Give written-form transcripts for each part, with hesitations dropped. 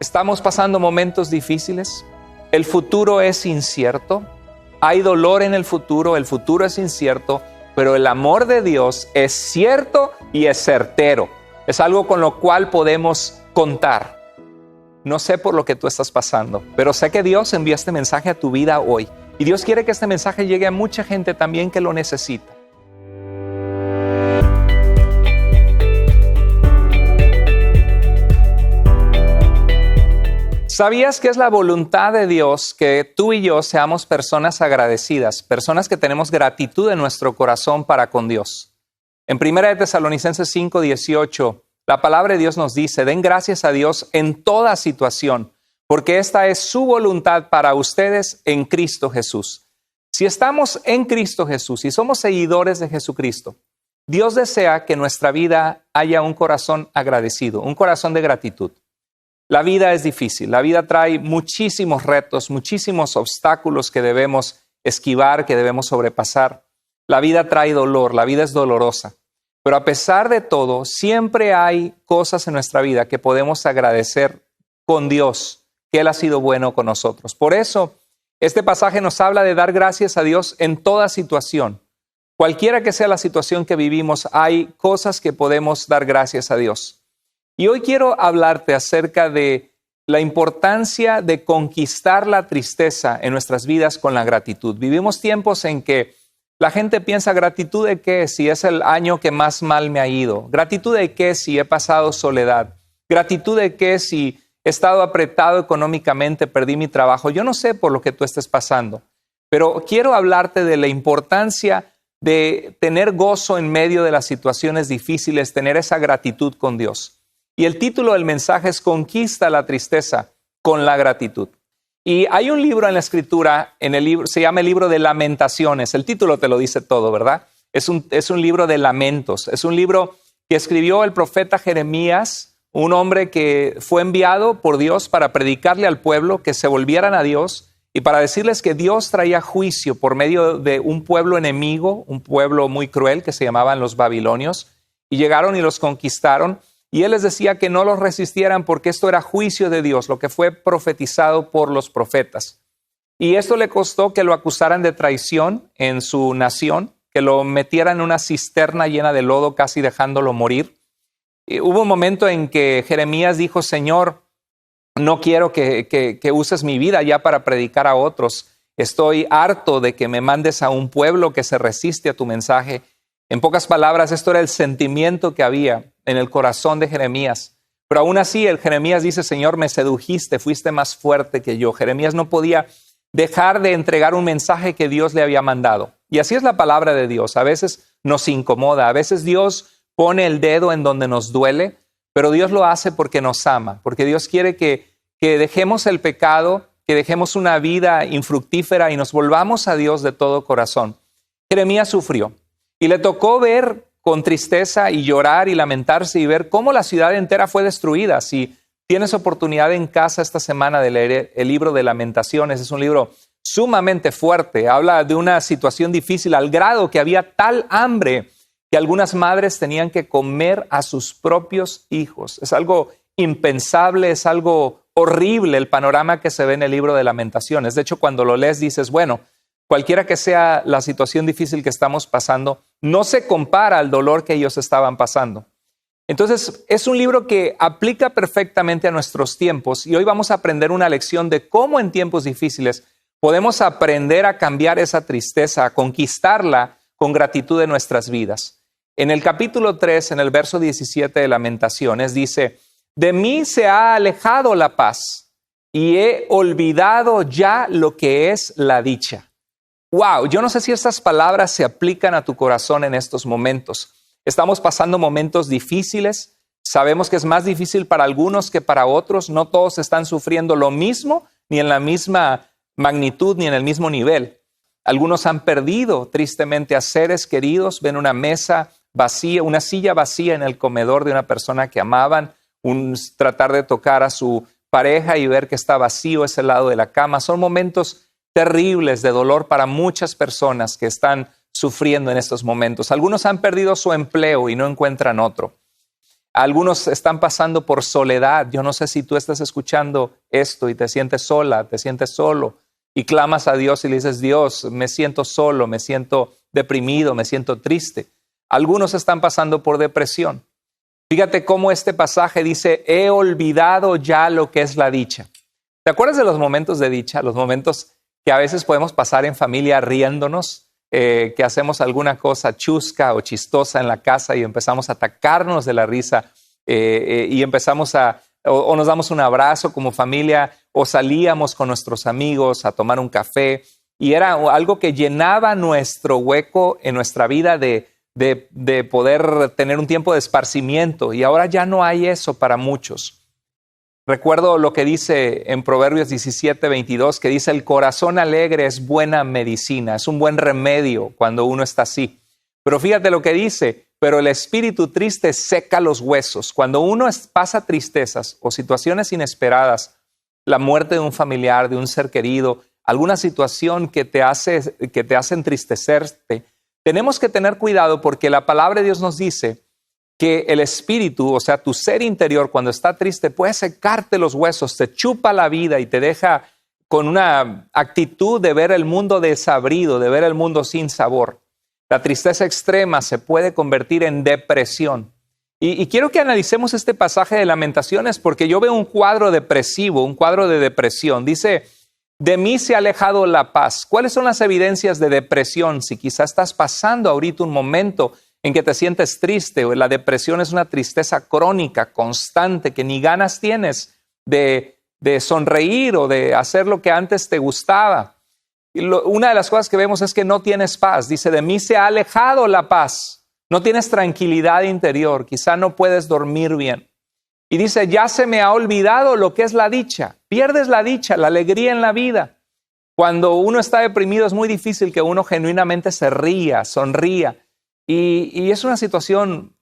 Estamos pasando momentos difíciles, el futuro es incierto, hay dolor en el futuro es incierto, pero el amor de Dios es cierto y es certero. Es algo con lo cual podemos contar. No sé por lo que tú estás pasando, pero sé que Dios envía este mensaje a tu vida hoy. Y Dios quiere que este mensaje llegue a mucha gente también que lo necesita. ¿Sabías que es la voluntad de Dios que tú y yo seamos personas agradecidas, personas que tenemos gratitud en nuestro corazón para con Dios? En 1 Tesalonicenses 5:18, la palabra de Dios nos dice, den gracias a Dios en toda situación, porque esta es su voluntad para ustedes en Cristo Jesús. Si estamos en Cristo Jesús y somos seguidores de Jesucristo, Dios desea que en nuestra vida haya un corazón agradecido, un corazón de gratitud. La vida es difícil, la vida trae muchísimos retos, muchísimos obstáculos que debemos esquivar, que debemos sobrepasar. La vida trae dolor, la vida es dolorosa. Pero a pesar de todo, siempre hay cosas en nuestra vida que podemos agradecer con Dios, que Él ha sido bueno con nosotros. Por eso, este pasaje nos habla de dar gracias a Dios en toda situación. Cualquiera que sea la situación que vivimos, hay cosas que podemos dar gracias a Dios. Y hoy quiero hablarte acerca de la importancia de conquistar la tristeza en nuestras vidas con la gratitud. Vivimos tiempos en que la gente piensa, ¿gratitud de qué? Si es el año que más mal me ha ido. ¿Gratitud de qué? Si he pasado soledad. ¿Gratitud de qué? Si he estado apretado económicamente, perdí mi trabajo. Yo no sé por lo que tú estés pasando, pero quiero hablarte de la importancia de tener gozo en medio de las situaciones difíciles, tener esa gratitud con Dios. Y el título del mensaje es Conquista la tristeza con la gratitud. Y hay un libro en la Escritura, se llama el libro de Lamentaciones. El título te lo dice todo, ¿verdad? Es un libro de lamentos. Es un libro que escribió el profeta Jeremías, un hombre que fue enviado por Dios para predicarle al pueblo que se volvieran a Dios y para decirles que Dios traía juicio por medio de un pueblo enemigo, un pueblo muy cruel que se llamaban los babilonios, y llegaron y los conquistaron. Y él les decía que no los resistieran porque esto era juicio de Dios, lo que fue profetizado por los profetas. Y esto le costó que lo acusaran de traición en su nación, que lo metieran en una cisterna llena de lodo, casi dejándolo morir. Y hubo un momento en que Jeremías dijo, Señor, no quiero que uses mi vida ya para predicar a otros. Estoy harto de que me mandes a un pueblo que se resiste a tu mensaje. En pocas palabras, esto era el sentimiento que había en el corazón de Jeremías. Pero aún así, el Jeremías dice, Señor, me sedujiste, fuiste más fuerte que yo. Jeremías no podía dejar de entregar un mensaje que Dios le había mandado. Y así es la palabra de Dios. A veces nos incomoda, a veces Dios pone el dedo en donde nos duele, pero Dios lo hace porque nos ama, porque Dios quiere que dejemos el pecado, que dejemos una vida infructífera y nos volvamos a Dios de todo corazón. Jeremías sufrió y le tocó ver con tristeza y llorar y lamentarse y ver cómo la ciudad entera fue destruida. Si tienes oportunidad en casa esta semana de leer el libro de Lamentaciones, es un libro sumamente fuerte. Habla de una situación difícil al grado que había tal hambre que algunas madres tenían que comer a sus propios hijos. Es algo impensable, es algo horrible el panorama que se ve en el libro de Lamentaciones. De hecho, cuando lo lees dices, bueno, cualquiera que sea la situación difícil que estamos pasando, no se compara al dolor que ellos estaban pasando. Entonces, es un libro que aplica perfectamente a nuestros tiempos y hoy vamos a aprender una lección de cómo en tiempos difíciles podemos aprender a cambiar esa tristeza, a conquistarla con gratitud en nuestras vidas. En el capítulo 3, en el verso 17 de Lamentaciones, dice, de mí se ha alejado la paz y he olvidado ya lo que es la dicha. Wow, yo no sé si estas palabras se aplican a tu corazón en estos momentos. Estamos pasando momentos difíciles. Sabemos que es más difícil para algunos que para otros. No todos están sufriendo lo mismo, ni en la misma magnitud, ni en el mismo nivel. Algunos han perdido tristemente a seres queridos. Ven una mesa vacía, una silla vacía en el comedor de una persona que amaban. Tratar de tocar a su pareja y ver que está vacío ese lado de la cama. Son momentos terribles de dolor para muchas personas que están sufriendo en estos momentos. Algunos han perdido su empleo y no encuentran otro. Algunos están pasando por soledad. Yo no sé si tú estás escuchando esto y te sientes sola, te sientes solo y clamas a Dios y le dices, Dios, me siento solo, me siento deprimido, me siento triste. Algunos están pasando por depresión. Fíjate cómo este pasaje dice, he olvidado ya lo que es la dicha. ¿Te acuerdas de los momentos de dicha? Los momentos que a veces podemos pasar en familia riéndonos, que hacemos alguna cosa chusca o chistosa en la casa y empezamos a atacarnos de la risa y empezamos o nos damos un abrazo como familia o salíamos con nuestros amigos a tomar un café y era algo que llenaba nuestro hueco en nuestra vida de poder tener un tiempo de esparcimiento y ahora ya no hay eso para muchos. Recuerdo lo que dice en Proverbios 17:22, que dice, el corazón alegre es buena medicina, es un buen remedio cuando uno está así. Pero fíjate lo que dice, pero el espíritu triste seca los huesos. Cuando uno pasa tristezas o situaciones inesperadas, la muerte de un familiar, de un ser querido, alguna situación que te hace entristecerte, tenemos que tener cuidado porque la palabra de Dios nos dice que el espíritu, o sea, tu ser interior, cuando está triste, puede secarte los huesos, te chupa la vida y te deja con una actitud de ver el mundo desabrido, de ver el mundo sin sabor. La tristeza extrema se puede convertir en depresión. Y quiero que analicemos este pasaje de Lamentaciones porque yo veo un cuadro depresivo, un cuadro de depresión. Dice, de mí se ha alejado la paz. ¿Cuáles son las evidencias de depresión? Si quizás estás pasando ahorita un momento en que te sientes triste, o la depresión es una tristeza crónica, constante, que ni ganas tienes de sonreír o de hacer lo que antes te gustaba. Una de las cosas que vemos es que no tienes paz. Dice, de mí se ha alejado la paz. No tienes tranquilidad interior, quizá no puedes dormir bien. Y dice, ya se me ha olvidado lo que es la dicha. Pierdes la dicha, la alegría en la vida. Cuando uno está deprimido es muy difícil que uno genuinamente se ría, sonría. Y es una situación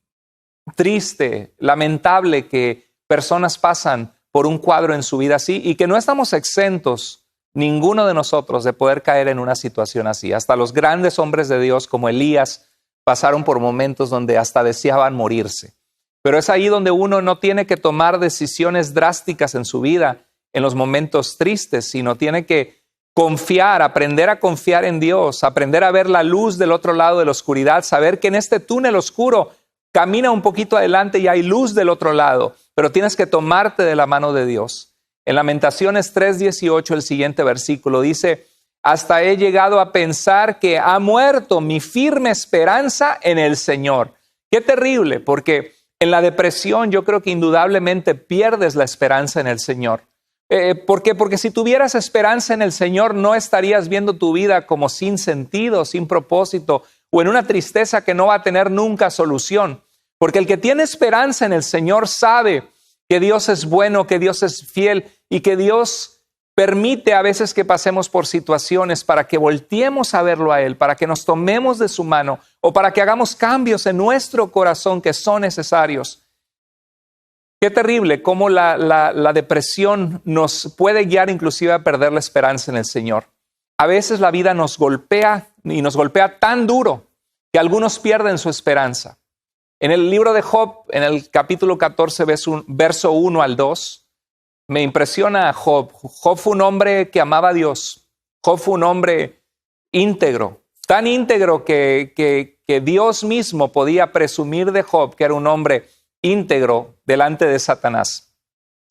triste, lamentable que personas pasan por un cuadro en su vida así y que no estamos exentos, ninguno de nosotros, de poder caer en una situación así. Hasta los grandes hombres de Dios como Elías pasaron por momentos donde hasta deseaban morirse. Pero es ahí donde uno no tiene que tomar decisiones drásticas en su vida en los momentos tristes, sino tiene que confiar, aprender a confiar en Dios, aprender a ver la luz del otro lado de la oscuridad, saber que en este túnel oscuro camina un poquito adelante y hay luz del otro lado, pero tienes que tomarte de la mano de Dios. En Lamentaciones 3:18, el siguiente versículo dice, hasta he llegado a pensar que ha muerto mi firme esperanza en el Señor. Qué terrible, porque en la depresión yo creo que indudablemente pierdes la esperanza en el Señor. ¿Por qué? Porque si tuvieras esperanza en el Señor, no estarías viendo tu vida como sin sentido, sin propósito, o en una tristeza que no va a tener nunca solución. Porque el que tiene esperanza en el Señor sabe que Dios es bueno, que Dios es fiel y que Dios permite a veces que pasemos por situaciones para que volteemos a verlo a Él, para que nos tomemos de su mano o para que hagamos cambios en nuestro corazón que son necesarios. Qué terrible cómo la depresión nos puede guiar inclusive a perder la esperanza en el Señor. A veces la vida nos golpea y nos golpea tan duro que algunos pierden su esperanza. En el libro de Job, en el capítulo 14, verso 1 al 2, me impresiona a Job. Job fue un hombre que amaba a Dios. Job fue un hombre íntegro, tan íntegro que Dios mismo podía presumir de Job que era un hombre íntegro delante de Satanás.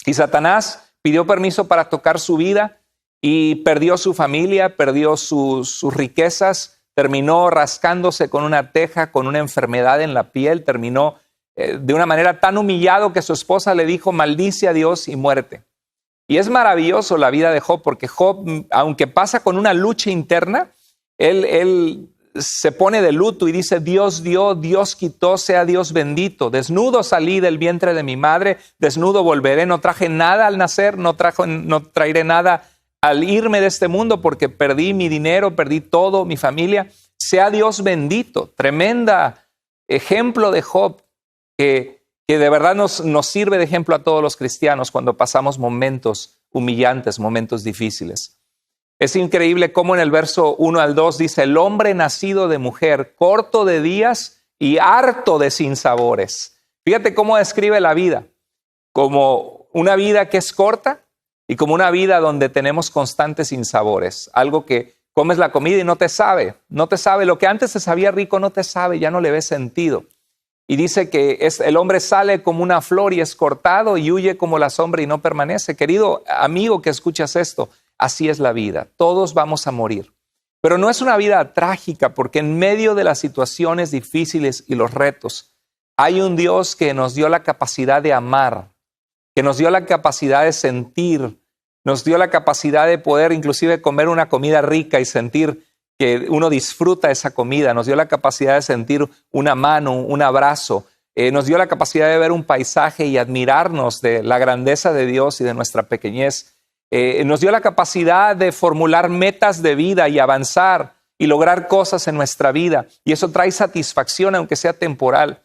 Y Satanás pidió permiso para tocar su vida y perdió su familia, perdió sus riquezas, terminó rascándose con una teja, con una enfermedad en la piel, terminó de una manera tan humillado que su esposa le dijo, maldice a Dios y muérete. Y es maravilloso la vida de Job, porque Job, aunque pasa con una lucha interna, él se pone de luto y dice, Dios dio, Dios quitó, sea Dios bendito. Desnudo salí del vientre de mi madre, desnudo volveré, no traje nada al nacer, no traeré nada al irme de este mundo porque perdí mi dinero, perdí todo, mi familia. Sea Dios bendito. Tremenda ejemplo de Job que de verdad nos sirve de ejemplo a todos los cristianos cuando pasamos momentos humillantes, momentos difíciles. Es increíble cómo en el verso 1 al 2 dice, el hombre nacido de mujer, corto de días y harto de sinsabores. Fíjate cómo describe la vida, como una vida que es corta y como una vida donde tenemos constantes sinsabores, algo que comes la comida y no te sabe, lo que antes te sabía rico no te sabe, ya no le ves sentido. Y dice que el hombre sale como una flor y es cortado y huye como la sombra y no permanece. Querido amigo que escuchas esto, así es la vida. Todos vamos a morir. Pero no es una vida trágica porque en medio de las situaciones difíciles y los retos, hay un Dios que nos dio la capacidad de amar, que nos dio la capacidad de sentir, nos dio la capacidad de poder inclusive comer una comida rica y sentir que uno disfruta esa comida, nos dio la capacidad de sentir una mano, un abrazo, nos dio la capacidad de ver un paisaje y admirarnos de la grandeza de Dios y de nuestra pequeñez. Nos dio la capacidad de formular metas de vida y avanzar y lograr cosas en nuestra vida. Y eso trae satisfacción, aunque sea temporal.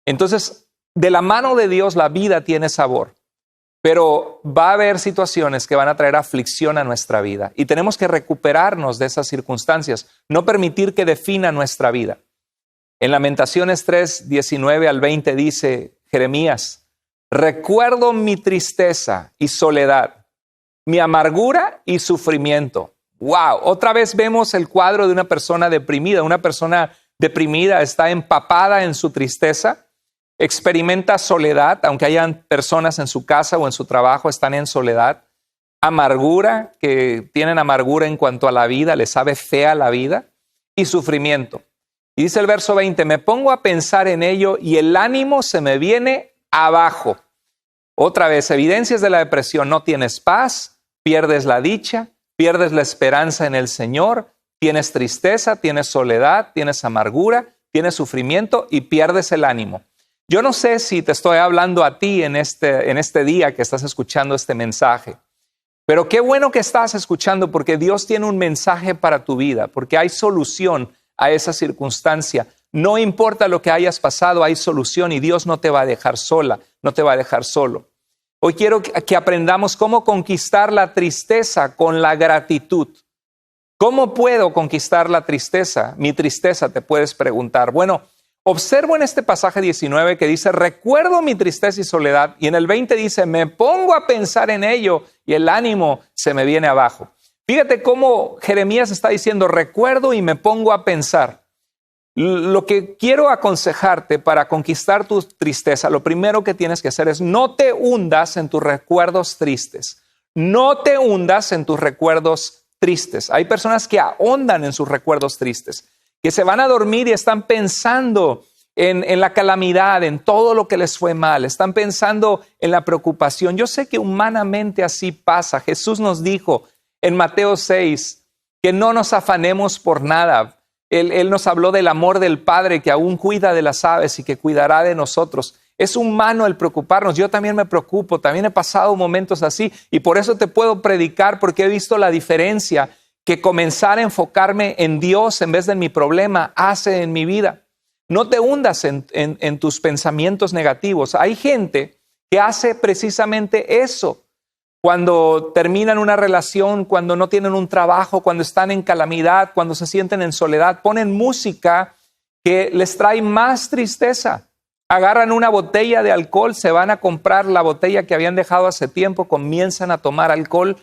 Entonces, de la mano de Dios la vida tiene sabor. Pero va a haber situaciones que van a traer aflicción a nuestra vida y tenemos que recuperarnos de esas circunstancias, no permitir que defina nuestra vida. En Lamentaciones 3, 19 al 20 dice Jeremías, recuerdo mi tristeza y soledad, mi amargura y sufrimiento. ¡Wow! Otra vez vemos el cuadro de una persona deprimida. Una persona deprimida está empapada en su tristeza. Experimenta soledad, aunque hayan personas en su casa o en su trabajo, están en soledad. Amargura, que tienen amargura en cuanto a la vida, les sabe fea la vida. Y sufrimiento. Y dice el verso 20, me pongo a pensar en ello y el ánimo se me viene abajo. Otra vez, evidencias de la depresión, no tienes paz, pierdes la dicha, pierdes la esperanza en el Señor, tienes tristeza, tienes soledad, tienes amargura, tienes sufrimiento y pierdes el ánimo. Yo no sé si te estoy hablando a ti en este día que estás escuchando este mensaje, pero qué bueno que estás escuchando porque Dios tiene un mensaje para tu vida, porque hay solución a esa circunstancia. No importa lo que hayas pasado, hay solución y Dios no te va a dejar sola, no te va a dejar solo. Hoy quiero que aprendamos cómo conquistar la tristeza con la gratitud. ¿Cómo puedo conquistar la tristeza? Mi tristeza, te puedes preguntar. Bueno, observo en este pasaje 19 que dice, recuerdo mi tristeza y soledad, y en el 20 dice, me pongo a pensar en ello y el ánimo se me viene abajo. Fíjate cómo Jeremías está diciendo, recuerdo y me pongo a pensar. Lo que quiero aconsejarte para conquistar tu tristeza, lo primero que tienes que hacer es no te hundas en tus recuerdos tristes. No te hundas en tus recuerdos tristes. Hay personas que ahondan en sus recuerdos tristes, que se van a dormir y están pensando en la calamidad, en todo lo que les fue mal, están pensando en la preocupación. Yo sé que humanamente así pasa. Jesús nos dijo en Mateo 6 que no nos afanemos por nada. Él nos habló del amor del Padre que aún cuida de las aves y que cuidará de nosotros. Es humano el preocuparnos. Yo también me preocupo, también he pasado momentos así y por eso te puedo predicar porque he visto la diferencia que comenzar a enfocarme en Dios en vez de en mi problema hace en mi vida. No te hundas en tus pensamientos negativos. Hay gente que hace precisamente eso. Cuando terminan una relación, cuando no tienen un trabajo, cuando están en calamidad, cuando se sienten en soledad, ponen música que les trae más tristeza. Agarran una botella de alcohol, se van a comprar la botella que habían dejado hace tiempo, comienzan a tomar alcohol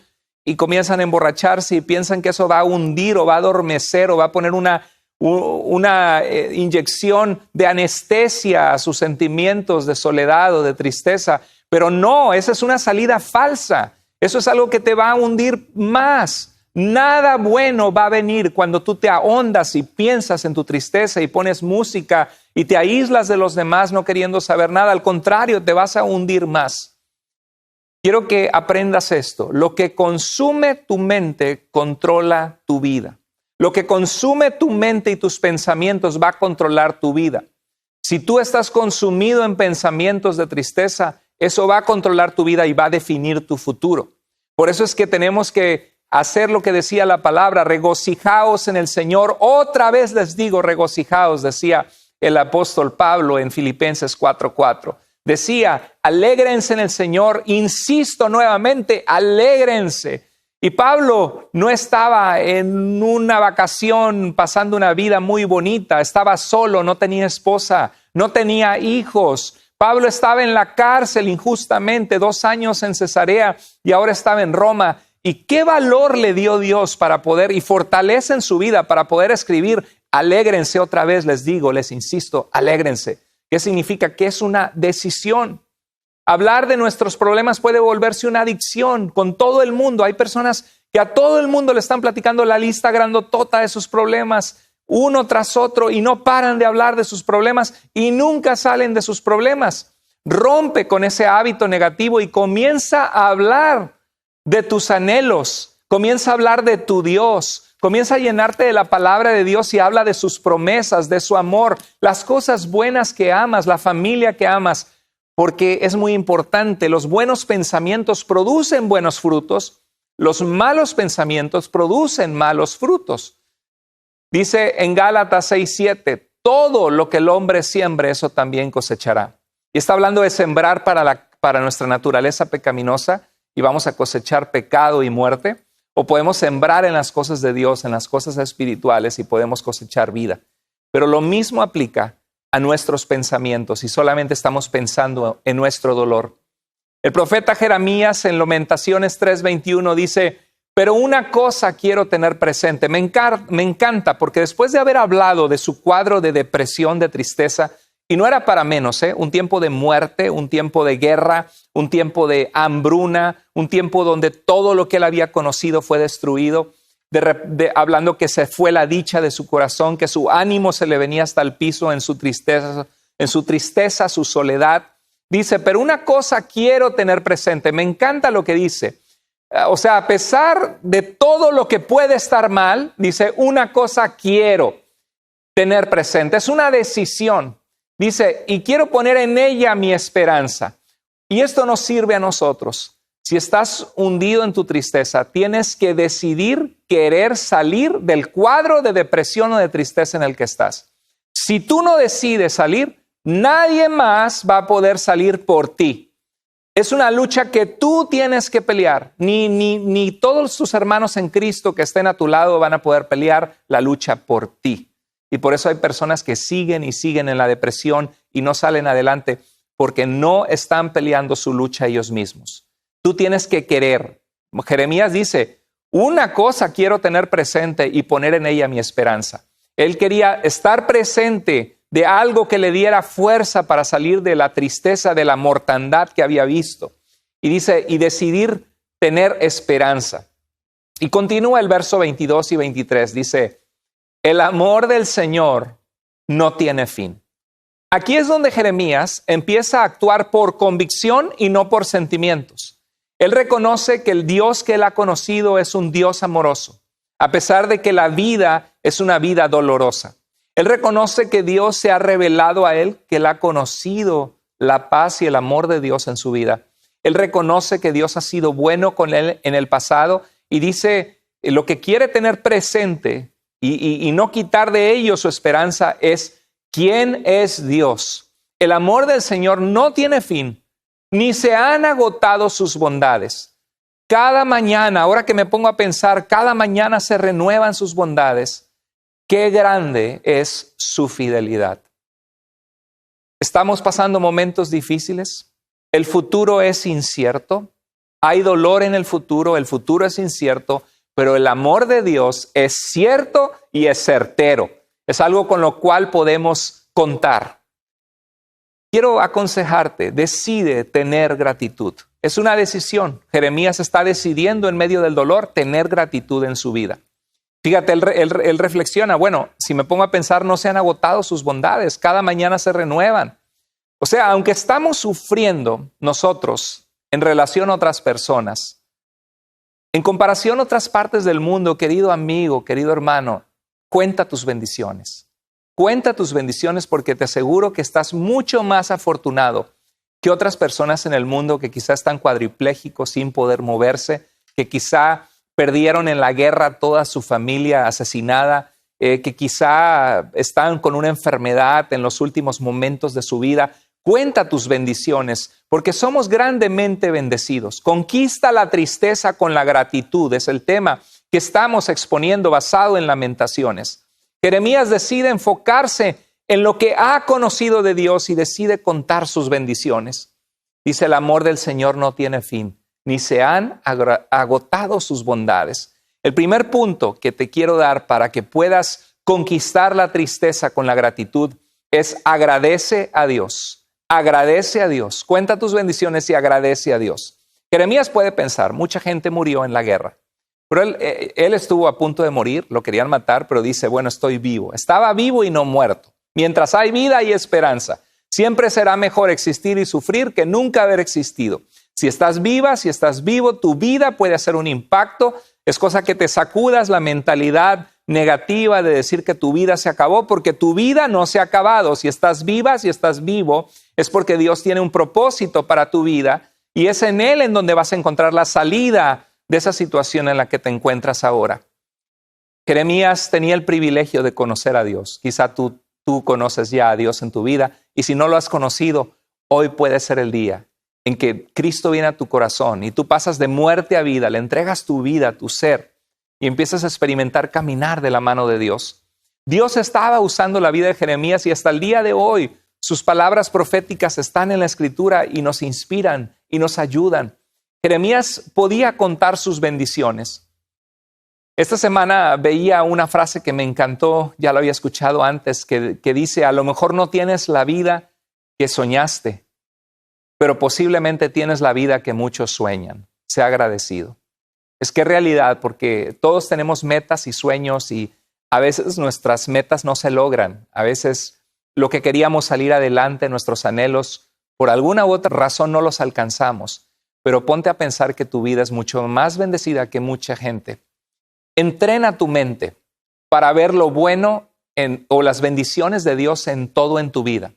y comienzan a emborracharse y piensan que eso va a hundir o va a adormecer o va a poner una inyección de anestesia a sus sentimientos de soledad o de tristeza. Pero no, esa es una salida falsa. Eso es algo que te va a hundir más. Nada bueno va a venir cuando tú te ahondas y piensas en tu tristeza y pones música y te aíslas de los demás no queriendo saber nada. Al contrario, te vas a hundir más. Quiero que aprendas esto. Lo que consume tu mente controla tu vida. Lo que consume tu mente y tus pensamientos va a controlar tu vida. Si tú estás consumido en pensamientos de tristeza, eso va a controlar tu vida y va a definir tu futuro. Por eso es que tenemos que hacer lo que decía la palabra, regocijaos en el Señor. Otra vez les digo, regocijaos, decía el apóstol Pablo en Filipenses 4:4. Decía, alégrense en el Señor, insisto nuevamente, alégrense. Y Pablo no estaba en una vacación pasando una vida muy bonita, estaba solo, no tenía esposa, no tenía hijos. Pablo estaba en la cárcel injustamente, 2 años en Cesarea y ahora estaba en Roma. ¿Y qué valor le dio Dios para poder, y fortaleza en su vida para poder escribir? Alégrense otra vez, les digo, les insisto, alégrense. ¿Qué significa? Que es una decisión. Hablar de nuestros problemas puede volverse una adicción con todo el mundo. Hay personas que a todo el mundo le están platicando la lista grandotota de sus problemas, uno tras otro, y no paran de hablar de sus problemas y nunca salen de sus problemas. Rompe con ese hábito negativo y comienza a hablar de tus anhelos, comienza a hablar de tu Dios, comienza a llenarte de la palabra de Dios y habla de sus promesas, de su amor, las cosas buenas que amas, la familia que amas, porque es muy importante. Los buenos pensamientos producen buenos frutos, los malos pensamientos producen malos frutos. Dice en Gálatas 6:7, todo lo que el hombre siembre, eso también cosechará. Y está hablando de sembrar para nuestra naturaleza pecaminosa, y vamos a cosechar pecado y muerte, o podemos sembrar en las cosas de Dios, en las cosas espirituales, y podemos cosechar vida. Pero lo mismo aplica a nuestros pensamientos, y solamente estamos pensando en nuestro dolor. El profeta Jeremías en Lamentaciones 3:21 dice, pero una cosa quiero tener presente, me encanta, porque después de haber hablado de su cuadro de depresión, de tristeza, y no era para menos, un tiempo de muerte, un tiempo de guerra, un tiempo de hambruna, un tiempo donde todo lo que él había conocido fue destruido, hablando que se fue la dicha de su corazón, que su ánimo se le venía hasta el piso en su tristeza, su soledad. Dice, pero una cosa quiero tener presente, me encanta lo que dice. O sea, a pesar de todo lo que puede estar mal, dice, una cosa quiero tener presente, es una decisión. Dice, y quiero poner en ella mi esperanza. Y esto nos sirve a nosotros. Si estás hundido en tu tristeza, tienes que decidir querer salir del cuadro de depresión o de tristeza en el que estás. Si tú no decides salir, nadie más va a poder salir por ti. Es una lucha que tú tienes que pelear. Ni todos tus hermanos en Cristo que estén a tu lado van a poder pelear la lucha por ti. Y por eso hay personas que siguen y siguen en la depresión y no salen adelante porque no están peleando su lucha ellos mismos. Tú tienes que querer. Jeremías dice, una cosa quiero tener presente y poner en ella mi esperanza. Él quería estar presente de algo que le diera fuerza para salir de la tristeza, de la mortandad que había visto. Y dice, y decidir tener esperanza. Y continúa el verso 22 y 23, dice, el amor del Señor no tiene fin. Aquí es donde Jeremías empieza a actuar por convicción y no por sentimientos. Él reconoce que el Dios que él ha conocido es un Dios amoroso, a pesar de que la vida es una vida dolorosa. Él reconoce que Dios se ha revelado a él, que él ha conocido la paz y el amor de Dios en su vida. Él reconoce que Dios ha sido bueno con él en el pasado y dice, lo que quiere tener presente y no quitar de ello su esperanza es quién es Dios. El amor del Señor no tiene fin, ni se han agotado sus bondades. Cada mañana, ahora que me pongo a pensar, cada mañana se renuevan sus bondades. Qué grande es su fidelidad. Estamos pasando momentos difíciles. El futuro es incierto. Hay dolor en el futuro es incierto, pero el amor de Dios es cierto y es certero. Es algo con lo cual podemos contar. Quiero aconsejarte, decide tener gratitud. Es una decisión. Jeremías está decidiendo en medio del dolor tener gratitud en su vida. Fíjate, él reflexiona, bueno, si me pongo a pensar, no se han agotado sus bondades, cada mañana se renuevan. O sea, aunque estamos sufriendo nosotros en relación a otras personas, en comparación a otras partes del mundo, querido amigo, querido hermano, cuenta tus bendiciones. Cuenta tus bendiciones porque te aseguro que estás mucho más afortunado que otras personas en el mundo que quizá están cuadriplégicos sin poder moverse, que quizá perdieron en la guerra toda su familia asesinada, que quizá están con una enfermedad en los últimos momentos de su vida. Cuenta tus bendiciones, porque somos grandemente bendecidos. Conquista la tristeza con la gratitud. Es el tema que estamos exponiendo basado en Lamentaciones. Jeremías decide enfocarse en lo que ha conocido de Dios y decide contar sus bendiciones. Dice, el amor del Señor no tiene fin, ni se han agotado sus bondades. El primer punto que te quiero dar para que puedas conquistar la tristeza con la gratitud es agradece a Dios. Agradece a Dios. Cuenta tus bendiciones y agradece a Dios. Jeremías puede pensar, mucha gente murió en la guerra, pero él estuvo a punto de morir, lo querían matar, pero dice, bueno, estoy vivo. Estaba vivo y no muerto. Mientras hay vida y esperanza. Siempre será mejor existir y sufrir que nunca haber existido. Si estás viva, si estás vivo, tu vida puede hacer un impacto. Es cosa que te sacudas la mentalidad negativa de decir que tu vida se acabó, porque tu vida no se ha acabado. Si estás viva, si estás vivo, es porque Dios tiene un propósito para tu vida y es en Él en donde vas a encontrar la salida de esa situación en la que te encuentras ahora. Jeremías tenía el privilegio de conocer a Dios. Quizá tú conoces ya a Dios en tu vida y si no lo has conocido, hoy puede ser el día en que Cristo viene a tu corazón y tú pasas de muerte a vida, le entregas tu vida, tu ser y empiezas a experimentar caminar de la mano de Dios. Dios estaba usando la vida de Jeremías y hasta el día de hoy sus palabras proféticas están en la Escritura y nos inspiran y nos ayudan. Jeremías podía contar sus bendiciones. Esta semana veía una frase que me encantó, ya lo había escuchado antes, que dice, a lo mejor no tienes la vida que soñaste, pero posiblemente tienes la vida que muchos sueñan. Sea agradecido. Es que es realidad, porque todos tenemos metas y sueños y a veces nuestras metas no se logran. A veces lo que queríamos salir adelante, nuestros anhelos, por alguna u otra razón no los alcanzamos. Pero ponte a pensar que tu vida es mucho más bendecida que mucha gente. Entrena tu mente para ver lo bueno o las bendiciones de Dios en todo en tu vida.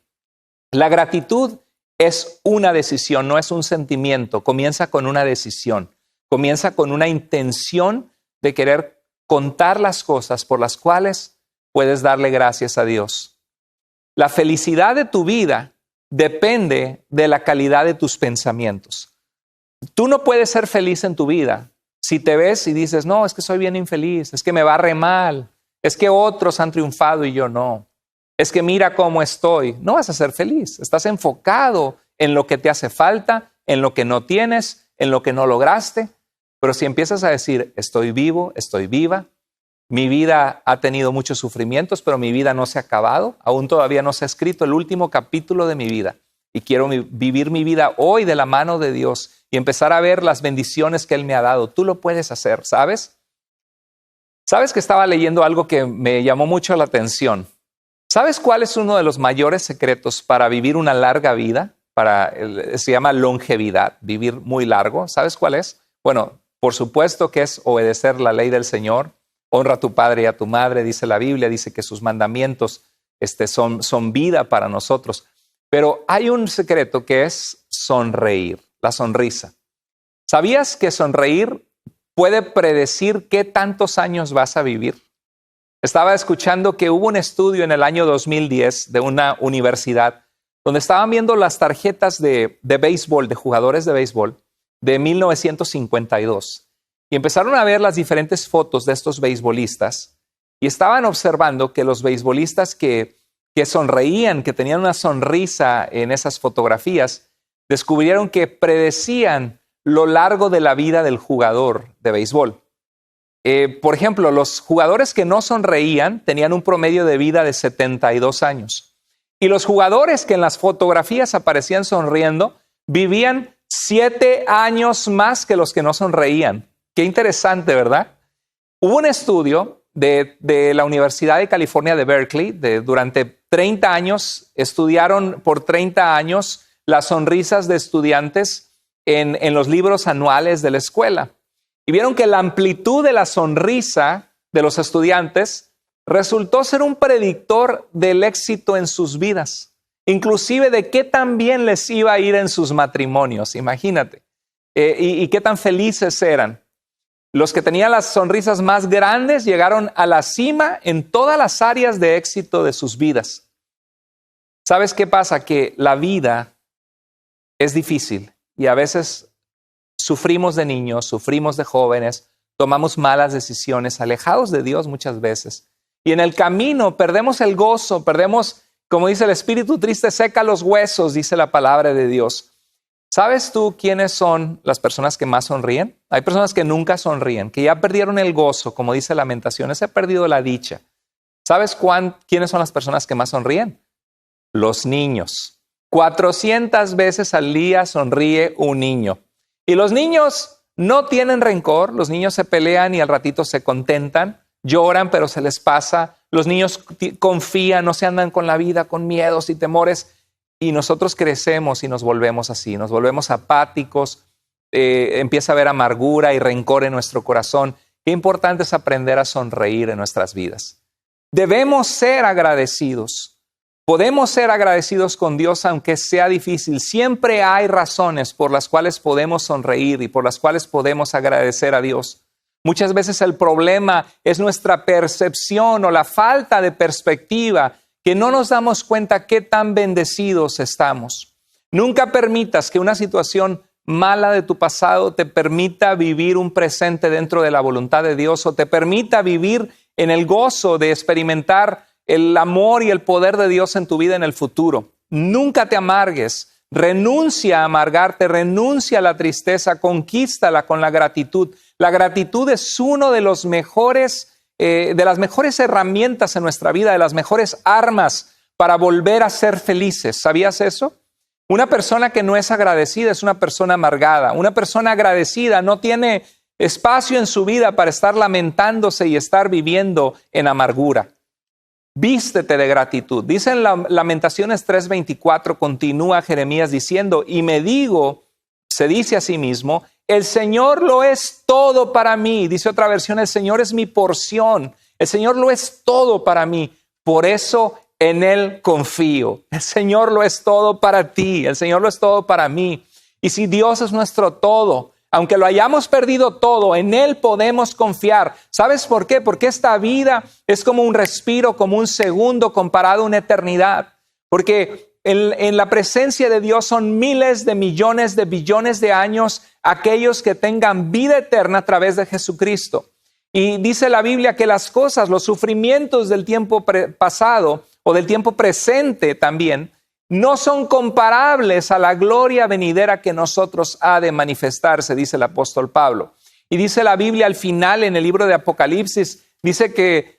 La gratitud es una decisión, no es un sentimiento. Comienza con una decisión. Comienza con una intención de querer contar las cosas por las cuales puedes darle gracias a Dios. La felicidad de tu vida depende de la calidad de tus pensamientos. Tú no puedes ser feliz en tu vida si te ves y dices, no, es que soy bien infeliz, es que me va re mal, es que otros han triunfado y yo no, es que mira cómo estoy. No vas a ser feliz, estás enfocado en lo que te hace falta, en lo que no tienes, en lo que no lograste. Pero si empiezas a decir, estoy vivo, estoy viva, mi vida ha tenido muchos sufrimientos, pero mi vida no se ha acabado, aún todavía no se ha escrito el último capítulo de mi vida. Y quiero vivir mi vida hoy de la mano de Dios y empezar a ver las bendiciones que Él me ha dado. Tú lo puedes hacer, ¿sabes? ¿Sabes que estaba leyendo algo que me llamó mucho la atención? ¿Sabes cuál es uno de los mayores secretos para vivir una larga vida? Se llama longevidad, vivir muy largo. ¿Sabes cuál es? Bueno, por supuesto que es obedecer la ley del Señor. Honra a tu padre y a tu madre, dice la Biblia, dice que sus mandamientos son vida para nosotros. Pero hay un secreto que es sonreír, la sonrisa. ¿Sabías que sonreír puede predecir qué tantos años vas a vivir? Estaba escuchando que hubo un estudio en el año 2010 de una universidad donde estaban viendo las tarjetas de béisbol, de jugadores de béisbol de 1952. Y empezaron a ver las diferentes fotos de estos beisbolistas y estaban observando que los beisbolistas que sonreían, que tenían una sonrisa en esas fotografías, descubrieron que predecían lo largo de la vida del jugador de béisbol. Por ejemplo, los jugadores que no sonreían tenían un promedio de vida de 72 años. Y los jugadores que en las fotografías aparecían sonriendo vivían 7 años más que los que no sonreían. Qué interesante, ¿verdad? Hubo un estudio de la Universidad de California de Berkeley, durante 30 años, estudiaron por 30 años las sonrisas de estudiantes en los libros anuales de la escuela. Y vieron que la amplitud de la sonrisa de los estudiantes resultó ser un predictor del éxito en sus vidas, inclusive de qué tan bien les iba a ir en sus matrimonios, imagínate, y qué tan felices eran. Los que tenían las sonrisas más grandes llegaron a la cima en todas las áreas de éxito de sus vidas. ¿Sabes qué pasa? Que la vida es difícil y a veces sufrimos de niños, sufrimos de jóvenes, tomamos malas decisiones, alejados de Dios muchas veces. Y en el camino perdemos el gozo, perdemos Como dice el espíritu triste, seca los huesos, dice la palabra de Dios. ¿Sabes tú quiénes son las personas que más sonríen? Hay personas que nunca sonríen, que ya perdieron el gozo, como dice Lamentaciones, he perdido la dicha. ¿Sabes quiénes son las personas que más sonríen? Los niños. 400 veces al día sonríe un niño. Y los niños no tienen rencor, los niños se pelean y al ratito se contentan, lloran pero se les pasa. Los niños confían, no se andan con la vida, con miedos y temores. Y nosotros crecemos y nos volvemos así, nos volvemos apáticos, empieza a haber amargura y rencor en nuestro corazón. Qué importante es aprender a sonreír en nuestras vidas. Debemos ser agradecidos. Podemos ser agradecidos con Dios aunque sea difícil. Siempre hay razones por las cuales podemos sonreír y por las cuales podemos agradecer a Dios. Muchas veces el problema es nuestra percepción o la falta de perspectiva, que no nos damos cuenta qué tan bendecidos estamos. Nunca permitas que una situación mala de tu pasado te permita vivir un presente dentro de la voluntad de Dios o te permita vivir en el gozo de experimentar el amor y el poder de Dios en tu vida en el futuro. Nunca te amargues, renuncia a amargarte, renuncia a la tristeza, conquístala con la gratitud. La gratitud es uno de los mejores de las mejores herramientas en nuestra vida, de las mejores armas para volver a ser felices. ¿Sabías eso? Una persona que no es agradecida es una persona amargada. Una persona agradecida no tiene espacio en su vida para estar lamentándose y estar viviendo en amargura. Vístete de gratitud. Dice en Lamentaciones 3:24, continúa Jeremías diciendo, y me digo, se dice a sí mismo, el Señor lo es todo para mí. Dice otra versión, el Señor es mi porción. El Señor lo es todo para mí. Por eso en Él confío. El Señor lo es todo para ti. El Señor lo es todo para mí. Y si Dios es nuestro todo, aunque lo hayamos perdido todo, en Él podemos confiar. ¿Sabes por qué? Porque esta vida es como un respiro, como un segundo comparado a una eternidad. Porque en la presencia de Dios son miles de millones de billones de años aquellos que tengan vida eterna a través de Jesucristo. Y dice la Biblia que las cosas, los sufrimientos del tiempo pasado o del tiempo presente también, no son comparables a la gloria venidera que nosotros ha de manifestarse, dice el apóstol Pablo. Y dice la Biblia al final en el libro de Apocalipsis, dice que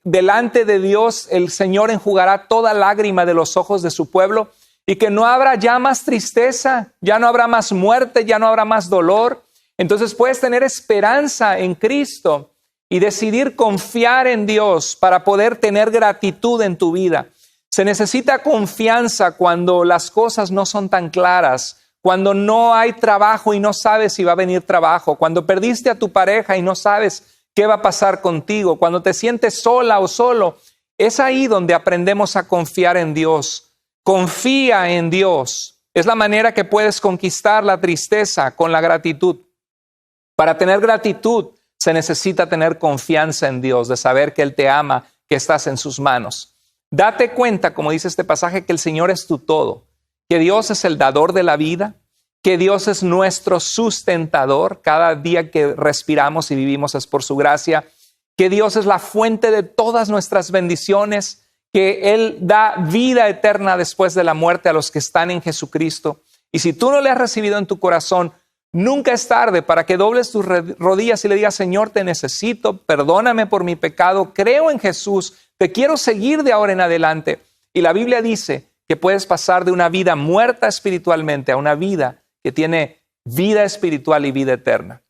delante de Dios el Señor enjugará toda lágrima de los ojos de su pueblo y que no habrá ya más tristeza, ya no habrá más muerte, ya no habrá más dolor. Entonces puedes tener esperanza en Cristo y decidir confiar en Dios para poder tener gratitud en tu vida. Se necesita confianza cuando las cosas no son tan claras, cuando no hay trabajo y no sabes si va a venir trabajo, cuando perdiste a tu pareja y no sabes qué va a pasar contigo, cuando te sientes sola o solo. Es ahí donde aprendemos a confiar en Dios. Confía en Dios. Es la manera que puedes conquistar la tristeza con la gratitud. Para tener gratitud se necesita tener confianza en Dios, de saber que Él te ama, que estás en sus manos. Date cuenta, como dice este pasaje, que el Señor es tu todo, que Dios es el dador de la vida, que Dios es nuestro sustentador. Cada día que respiramos y vivimos es por su gracia, que Dios es la fuente de todas nuestras bendiciones, que Él da vida eterna después de la muerte a los que están en Jesucristo. Y si tú no le has recibido en tu corazón, nunca es tarde para que dobles tus rodillas y le digas, Señor, te necesito, perdóname por mi pecado, creo en Jesús, te quiero seguir de ahora en adelante. Y la Biblia dice que puedes pasar de una vida muerta espiritualmente a una vida que tiene vida espiritual y vida eterna.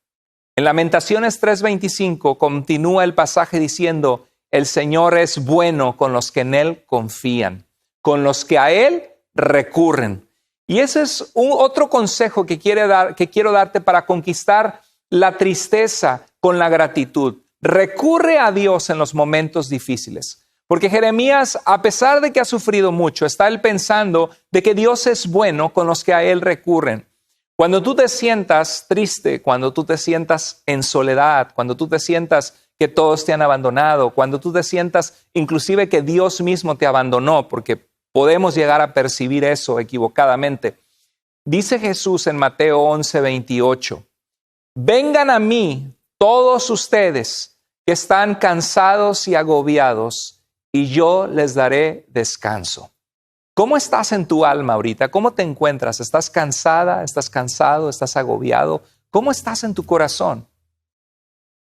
En Lamentaciones 3:25 continúa el pasaje diciendo, el Señor es bueno con los que en Él confían, con los que a Él recurren. Y ese es otro consejo que quiero darte para conquistar la tristeza con la gratitud. Recurre a Dios en los momentos difíciles. Porque Jeremías, a pesar de que ha sufrido mucho, está él pensando de que Dios es bueno con los que a Él recurren. Cuando tú te sientas triste, cuando tú te sientas en soledad, cuando tú te sientas que todos te han abandonado, cuando tú te sientas inclusive que Dios mismo te abandonó, porque podemos llegar a percibir eso equivocadamente. Dice Jesús en Mateo 11:28, vengan a mí todos ustedes que están cansados y agobiados, y yo les daré descanso. ¿Cómo estás en tu alma ahorita? ¿Cómo te encuentras? ¿Estás cansada? ¿Estás cansado? ¿Estás agobiado? ¿Cómo estás en tu corazón?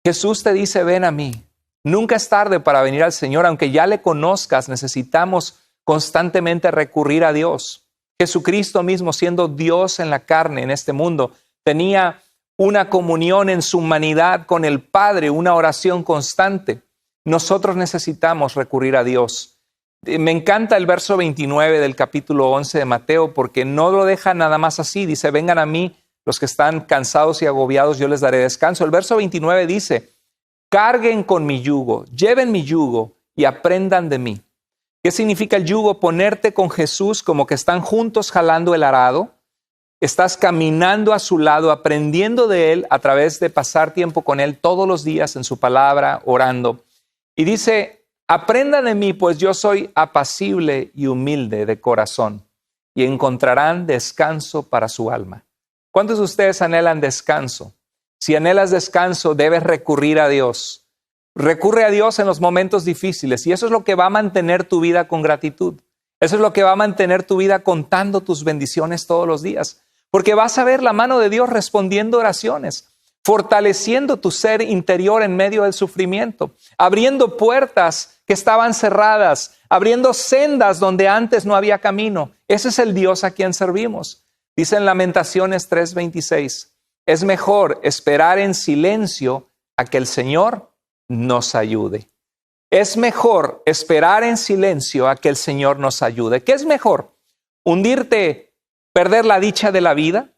Jesús te dice, ven a mí. Nunca es tarde para venir al Señor. Aunque ya le conozcas, necesitamos constantemente recurrir a Dios. Jesucristo mismo, siendo Dios en la carne en este mundo, tenía una comunión en su humanidad con el Padre, una oración constante. Nosotros necesitamos recurrir a Dios. Me encanta el verso 29 del capítulo 11 de Mateo, porque no lo deja nada más así. Dice, vengan a mí los que están cansados y agobiados, yo les daré descanso. El verso 29 dice, carguen con mi yugo, lleven mi yugo y aprendan de mí. ¿Qué significa el yugo? Ponerte con Jesús como que están juntos jalando el arado. Estás caminando a su lado, aprendiendo de Él a través de pasar tiempo con Él todos los días en su palabra, orando. Y dice, aprendan de mí, pues yo soy apacible y humilde de corazón, y encontrarán descanso para su alma. ¿Cuántos de ustedes anhelan descanso? Si anhelas descanso, debes recurrir a Dios. Recurre a Dios en los momentos difíciles, y eso es lo que va a mantener tu vida con gratitud. Eso es lo que va a mantener tu vida contando tus bendiciones todos los días, porque vas a ver la mano de Dios respondiendo oraciones, fortaleciendo tu ser interior en medio del sufrimiento, abriendo puertas que estaban cerradas, abriendo sendas donde antes no había camino. Ese es el Dios a quien servimos. Dice en Lamentaciones 3:26, es mejor esperar en silencio a que el Señor nos ayude. Es mejor esperar en silencio a que el Señor nos ayude. ¿Qué es mejor? ¿Hundirte, perder la dicha de la vida?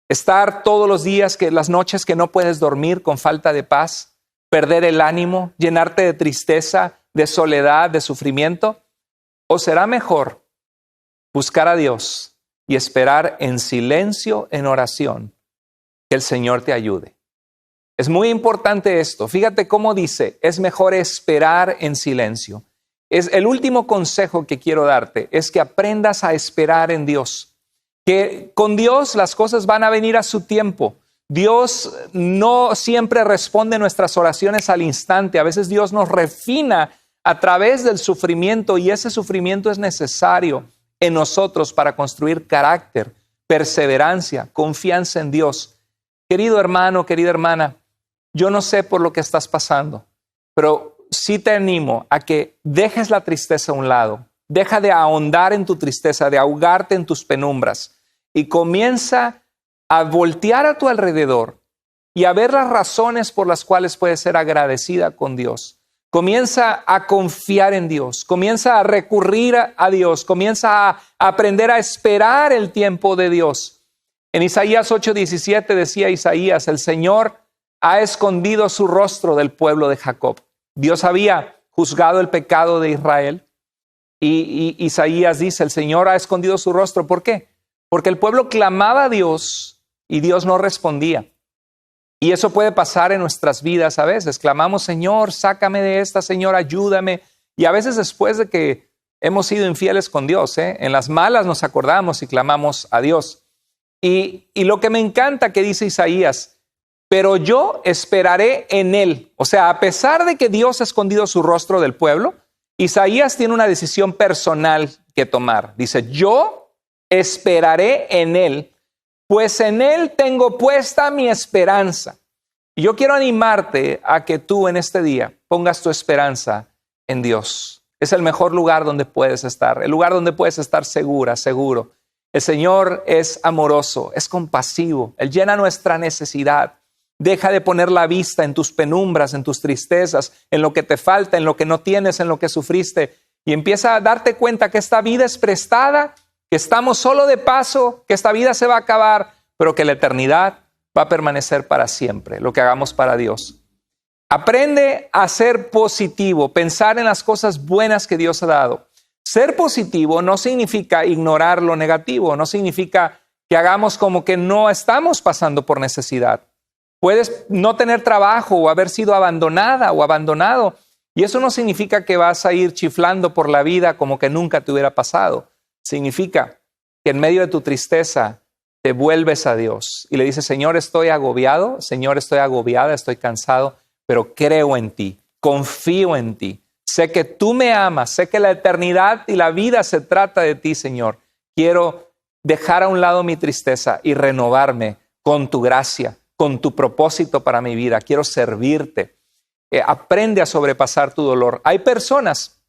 Estar todos los días, las noches que no puedes dormir con falta de paz, perder el ánimo, llenarte de tristeza, de soledad, de sufrimiento. ¿O será mejor buscar a Dios y esperar en silencio, en oración, que el Señor te ayude? Es muy importante esto. Fíjate cómo dice, es mejor esperar en silencio. Es el último consejo que quiero darte, es que aprendas a esperar en Dios. Que con Dios las cosas van a venir a su tiempo. Dios no siempre responde nuestras oraciones al instante. A veces Dios nos refina a través del sufrimiento y ese sufrimiento es necesario en nosotros para construir carácter, perseverancia, confianza en Dios. Querido hermano, querida hermana, yo no sé por lo que estás pasando, pero sí te animo a que dejes la tristeza a un lado. Deja de ahondar en tu tristeza, de ahogarte en tus penumbras y comienza a voltear a tu alrededor y a ver las razones por las cuales puedes ser agradecida con Dios. Comienza a confiar en Dios, comienza a recurrir a Dios, comienza a aprender a esperar el tiempo de Dios. En Isaías 8:17 decía Isaías, el Señor ha escondido su rostro del pueblo de Jacob. Dios había juzgado el pecado de Israel. Y Isaías dice, el Señor ha escondido su rostro. ¿Por qué? Porque el pueblo clamaba a Dios y Dios no respondía. Y eso puede pasar en nuestras vidas a veces. Clamamos, Señor, sácame de esta, Señor, ayúdame. Y a veces después de que hemos sido infieles con Dios, en las malas nos acordamos y clamamos a Dios. Y lo que me encanta que dice Isaías, pero yo esperaré en Él. O sea, a pesar de que Dios ha escondido su rostro del pueblo, Isaías tiene una decisión personal que tomar. Dice, yo esperaré en Él, pues en Él tengo puesta mi esperanza. Y yo quiero animarte a que tú en este día pongas tu esperanza en Dios. Es el mejor lugar donde puedes estar, el lugar donde puedes estar segura, seguro. El Señor es amoroso, es compasivo, Él llena nuestra necesidad. Deja de poner la vista en tus penumbras, en tus tristezas, en lo que te falta, en lo que no tienes, en lo que sufriste. Y empieza a darte cuenta que esta vida es prestada, que estamos solo de paso, que esta vida se va a acabar, pero que la eternidad va a permanecer para siempre, lo que hagamos para Dios. Aprende a ser positivo, pensar en las cosas buenas que Dios ha dado. Ser positivo no significa ignorar lo negativo, no significa que hagamos como que no estamos pasando por necesidad. Puedes no tener trabajo o haber sido abandonada o abandonado. Y eso no significa que vas a ir chiflando por la vida como que nunca te hubiera pasado. Significa que en medio de tu tristeza te vuelves a Dios y le dices, Señor, estoy agobiado, Señor, estoy agobiada, estoy cansado, pero creo en ti, confío en ti. Sé que tú me amas, sé que la eternidad y la vida se trata de ti, Señor. Quiero dejar a un lado mi tristeza y renovarme con tu gracia, con tu propósito para mi vida. Quiero servirte. Aprende a sobrepasar tu dolor. Hay personas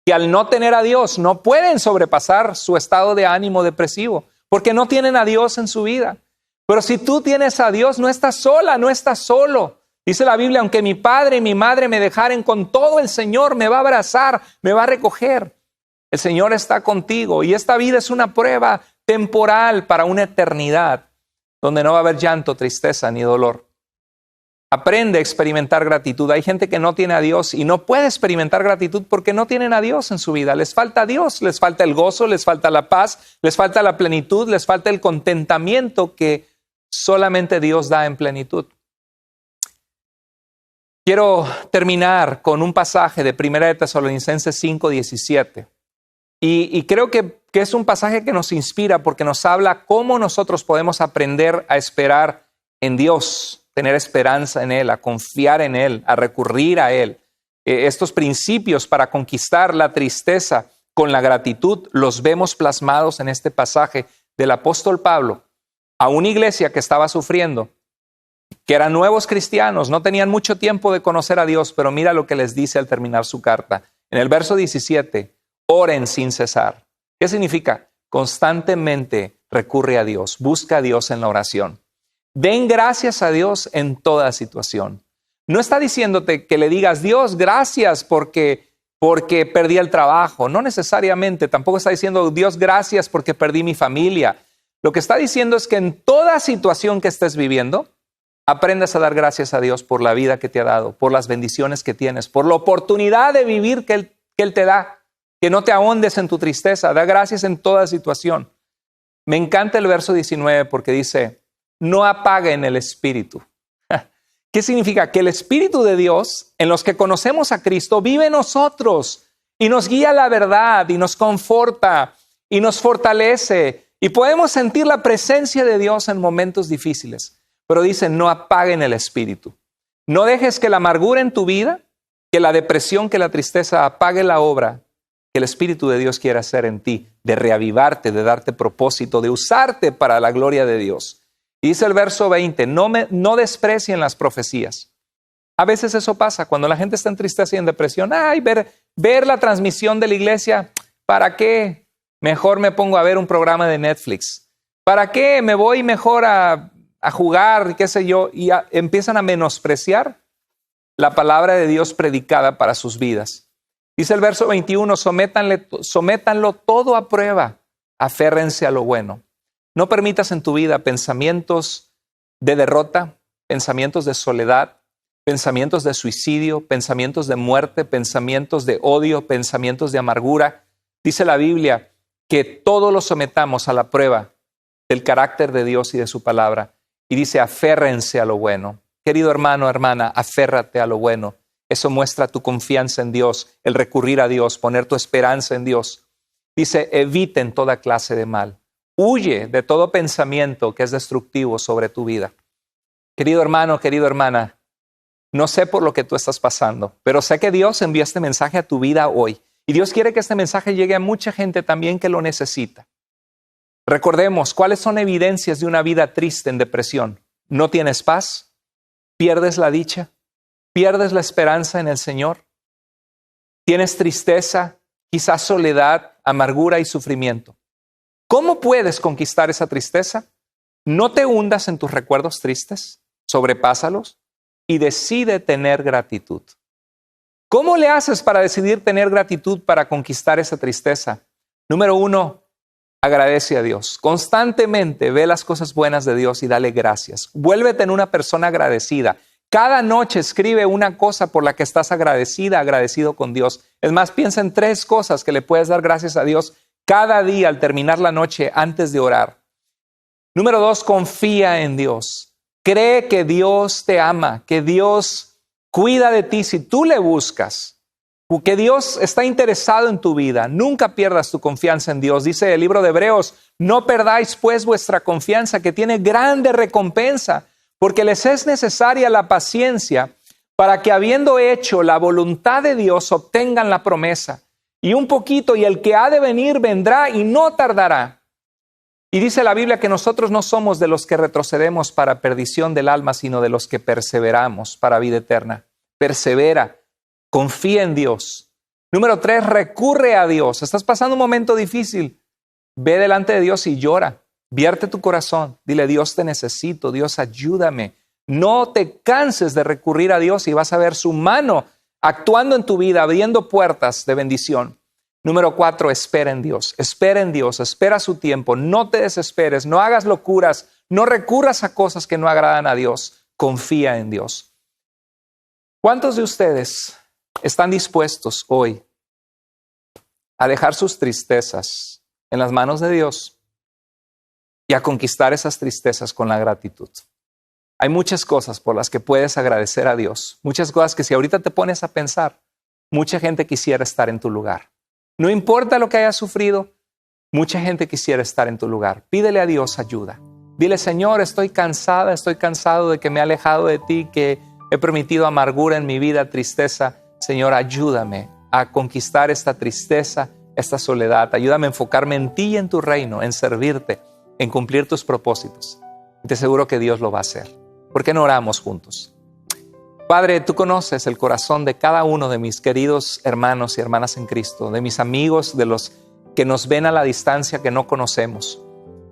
que al no tener a Dios no pueden sobrepasar su estado de ánimo depresivo porque no tienen a Dios en su vida. Pero si tú tienes a Dios, no estás sola, no estás solo. Dice la Biblia, aunque mi padre y mi madre me dejaren, con todo el Señor me va a abrazar, me va a recoger. El Señor está contigo y esta vida es una prueba temporal para una eternidad donde no va a haber llanto, tristeza ni dolor. Aprende a experimentar gratitud. Hay gente que no tiene a Dios y no puede experimentar gratitud porque no tienen a Dios en su vida. Les falta a Dios, les falta el gozo, les falta la paz, les falta la plenitud, les falta el contentamiento que solamente Dios da en plenitud. Quiero terminar con un pasaje de 1 Tesalonicenses 5:17. Y creo que es un pasaje que nos inspira porque nos habla cómo nosotros podemos aprender a esperar en Dios, tener esperanza en Él, a confiar en Él, a recurrir a Él. Estos principios para conquistar la tristeza con la gratitud los vemos plasmados en este pasaje del apóstol Pablo a una iglesia que estaba sufriendo, que eran nuevos cristianos, no tenían mucho tiempo de conocer a Dios, pero mira lo que les dice al terminar su carta. En el verso 17, oren sin cesar. ¿Qué significa? Constantemente recurre a Dios, busca a Dios en la oración. Den gracias a Dios en toda situación. No está diciéndote que le digas, Dios, gracias porque perdí el trabajo. No necesariamente. Tampoco está diciendo, Dios, gracias porque perdí mi familia. Lo que está diciendo es que en toda situación que estés viviendo, aprendas a dar gracias a Dios por la vida que te ha dado, por las bendiciones que tienes, por la oportunidad de vivir que Él te da. Que no te ahondes en tu tristeza. Da gracias en toda situación. Me encanta el verso 19 porque dice, no apaguen el espíritu. ¿Qué significa? Que el Espíritu de Dios, en los que conocemos a Cristo, vive en nosotros y nos guía a la verdad y nos conforta y nos fortalece y podemos sentir la presencia de Dios en momentos difíciles. Pero dice, no apaguen el espíritu. No dejes que la amargura en tu vida, que la depresión, que la tristeza apague la obra que el Espíritu de Dios quiere hacer en ti, de reavivarte, de darte propósito, de usarte para la gloria de Dios. Y dice el verso 20, no desprecien las profecías. A veces eso pasa, cuando la gente está en tristeza y en depresión, ver la transmisión de la iglesia, ¿para qué? Mejor me pongo a ver un programa de Netflix. ¿Para qué? Me voy mejor a jugar, qué sé yo, y empiezan a menospreciar la palabra de Dios predicada para sus vidas. Dice el verso 21, sométanlo todo a prueba, aférrense a lo bueno. No permitas en tu vida pensamientos de derrota, pensamientos de soledad, pensamientos de suicidio, pensamientos de muerte, pensamientos de odio, pensamientos de amargura. Dice la Biblia que todo lo sometamos a la prueba del carácter de Dios y de su palabra. Y dice, aférrense a lo bueno. Querido hermano, hermana, aférrate a lo bueno. Eso muestra tu confianza en Dios, el recurrir a Dios, poner tu esperanza en Dios. Dice, eviten toda clase de mal. Huye de todo pensamiento que es destructivo sobre tu vida. Querido hermano, querida hermana, no sé por lo que tú estás pasando, pero sé que Dios envió este mensaje a tu vida hoy. Y Dios quiere que este mensaje llegue a mucha gente también que lo necesita. Recordemos, ¿cuáles son evidencias de una vida triste en depresión? ¿No tienes paz? ¿Pierdes la dicha? ¿Pierdes la esperanza en el Señor? ¿Tienes tristeza, quizás soledad, amargura y sufrimiento? ¿Cómo puedes conquistar esa tristeza? No te hundas en tus recuerdos tristes, sobrepásalos y decide tener gratitud. ¿Cómo le haces para decidir tener gratitud para conquistar esa tristeza? Número 1, agradece a Dios. Constantemente ve las cosas buenas de Dios y dale gracias. Vuélvete en una persona agradecida. Cada noche escribe una cosa por la que estás agradecido con Dios. Es más, piensa en 3 cosas que le puedes dar gracias a Dios cada día al terminar la noche antes de orar. Número 2, confía en Dios. Cree que Dios te ama, que Dios cuida de ti si tú le buscas, que Dios está interesado en tu vida. Nunca pierdas tu confianza en Dios. Dice el libro de Hebreos, no perdáis pues vuestra confianza que tiene grande recompensa, porque les es necesaria la paciencia para que habiendo hecho la voluntad de Dios obtengan la promesa. Y un poquito, y el que ha de venir vendrá y no tardará. Y dice la Biblia que nosotros no somos de los que retrocedemos para perdición del alma, sino de los que perseveramos para vida eterna. Persevera, confía en Dios. Número 3, recurre a Dios. Estás pasando un momento difícil. Ve delante de Dios y llora. Vierte tu corazón. Dile, Dios, te necesito. Dios, ayúdame. No te canses de recurrir a Dios y vas a ver su mano actuando en tu vida, abriendo puertas de bendición. Número 4, espera en Dios. Espera en Dios, espera su tiempo. No te desesperes, no hagas locuras, no recurras a cosas que no agradan a Dios. Confía en Dios. ¿Cuántos de ustedes están dispuestos hoy a dejar sus tristezas en las manos de Dios y a conquistar esas tristezas con la gratitud? Hay muchas cosas por las que puedes agradecer a Dios. Muchas cosas que si ahorita te pones a pensar, mucha gente quisiera estar en tu lugar. No importa lo que hayas sufrido, mucha gente quisiera estar en tu lugar. Pídele a Dios ayuda. Dile, Señor, estoy cansado de que me he alejado de ti, que he permitido amargura en mi vida, tristeza. Señor, ayúdame a conquistar esta tristeza, esta soledad. Ayúdame a enfocarme en ti y en tu reino, en servirte, en cumplir tus propósitos. Y te aseguro que Dios lo va a hacer. ¿Por qué no oramos juntos? Padre, tú conoces el corazón de cada uno de mis queridos hermanos y hermanas en Cristo, de mis amigos, de los que nos ven a la distancia que no conocemos.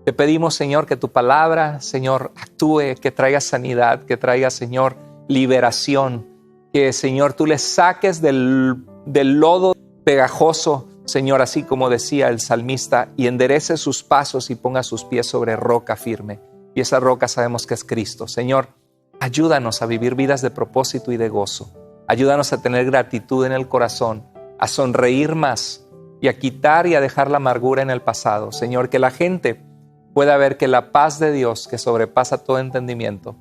Te pedimos, Señor, que tu palabra, Señor, actúe, que traiga sanidad, que traiga, Señor, liberación, que, Señor, tú les saques del lodo pegajoso, Señor, así como decía el salmista, y enderece sus pasos y ponga sus pies sobre roca firme. Y esa roca sabemos que es Cristo. Señor, ayúdanos a vivir vidas de propósito y de gozo. Ayúdanos a tener gratitud en el corazón, a sonreír más y a quitar y a dejar la amargura en el pasado. Señor, que la gente pueda ver que la paz de Dios, que sobrepasa todo entendimiento,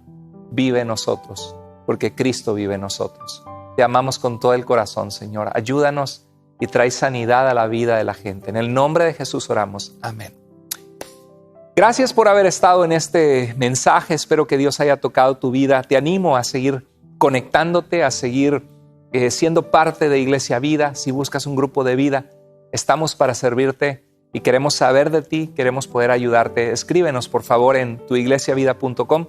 vive en nosotros, porque Cristo vive en nosotros. Te amamos con todo el corazón, Señor. Ayúdanos y trae sanidad a la vida de la gente. En el nombre de Jesús oramos. Amén. Gracias por haber estado en este mensaje. Espero que Dios haya tocado tu vida. Te animo a seguir conectándote, a seguir siendo parte de Iglesia Vida. Si buscas un grupo de vida, estamos para servirte y queremos saber de ti, queremos poder ayudarte. Escríbenos, por favor, en tuiglesiavida.com.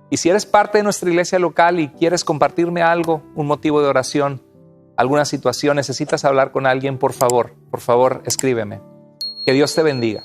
Y si eres parte de nuestra iglesia local y quieres compartirme algo, un motivo de oración, alguna situación, necesitas hablar con alguien, por favor, escríbeme. Que Dios te bendiga.